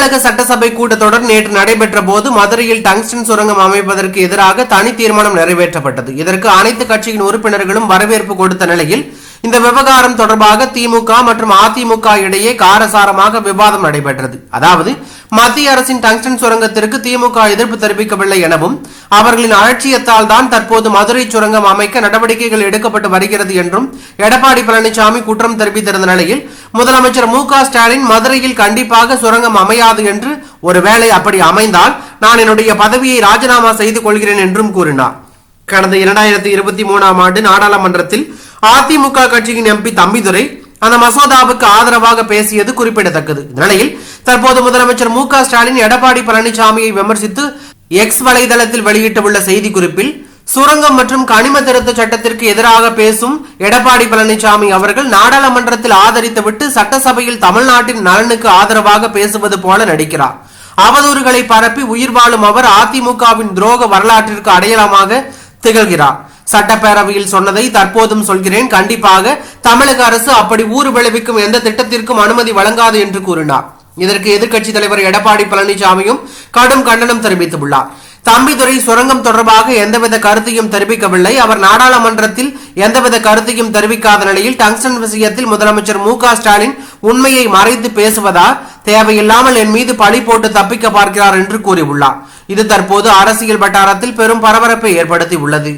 தமிழக சட்டசபை கூட்டத்தொடர் நேற்று நடைபெற்ற போது மதுரையில் டங்ஸ்டன் சுரங்கம் அமைப்பதற்கு எதிராக தனி தீர்மானம் நிறைவேற்றப்பட்டது. இதற்கு அனைத்து கட்சியின் உறுப்பினர்களும் வரவேற்பு கொடுத்த நிலையில் இந்த விவகாரம் தொடர்பாக திமுக மற்றும் அதிமுக இடையே காரசாரமாக விவாதம் நடைபெற்றது. அதாவது மத்திய அரசின் டங்ஸ்டன் சுரங்கத்திற்கு திமுக எதிர்ப்பு தெரிவிக்கவில்லை எனவும் அவர்களின் அலட்சியத்தால் தான் தற்போது மதுரை சுரங்கம் அமைக்க நடவடிக்கைகள் எடுக்கப்பட்டு வருகிறது என்றும் எடப்பாடி பழனிசாமி குற்றம் தெரிவித்திருந்த நிலையில் முதலமைச்சர் மு.க.ஸ்டாலின் மதுரையில் கண்டிப்பாக சுரங்கம் அமையாது என்று, ஒருவேளை அப்படி அமைந்தால் நான் என்னுடைய பதவியை ராஜினாமா செய்து கொள்கிறேன் என்றும் கூறினார். கடந்த 2023ஆம் ஆண்டு நாடாளுமன்றத்தில் அதிமுக கட்சியின் எம்பி தம்பிதுரை அந்த மசோதாவுக்கு ஆதரவாக பேசியது குறிப்பிடத்தக்கது. இந்நிலையில் தற்போது முதலமைச்சர் மு.க.ஸ்டாலின் எடப்பாடி பழனிசாமியை விமர்சித்து எக்ஸ் வலைதளத்தில் வெளியிட்டுள்ள செய்தி குறிப்பில், சுரங்கம் மற்றும் கனிம திருத்த சட்டத்திற்கு எதிராக பேசும் எடப்பாடி பழனிசாமி அவர்கள் நாடாளுமன்றத்தில் ஆதரித்துவிட்டு சட்டசபையில் தமிழ்நாட்டின் நலனுக்கு ஆதரவாக பேசுவது போல நடிக்கிறார். அவதூறுகளை பரப்பி உயிர் வாழும் அவர் அதிமுகவின் துரோக வரலாற்றிற்கு அடையாளமாக திகழ்கிறார். சட்டப்பேரவையில் சொன்னதை தற்போதும் சொல்கிறேன். கண்டிப்பாக தமிழக அரசு அப்படி ஊறு விளைவிக்கும் எந்த திட்டத்திற்கும் அனுமதி வழங்காது என்று கூறினார். இதற்கு எதிர்க்கட்சி தலைவர் எடப்பாடி பழனிசாமியும் கடும் கண்டனம் தெரிவித்துள்ளார். தம்பிதுரை சுரங்கம் தொடர்பாக எந்தவித கருத்தையும் தெரிவிக்கவில்லை. அவர் நாடாளுமன்றத்தில் எந்தவித கருத்தையும் தெரிவிக்காத நிலையில் டங்ஸ்டன் விஷயத்தில் முதலமைச்சர் மு.க.ஸ்டாலின் உண்மையை மறைத்து பேசுவதால் தேவையில்லாமல் என் மீது பழி போட்டு தப்பிக்க பார்க்கிறார் என்று கூறியுள்ளார். இது தற்போது அரசியல் வட்டாரத்தில் பெரும் பரபரப்பை ஏற்படுத்தி உள்ளது.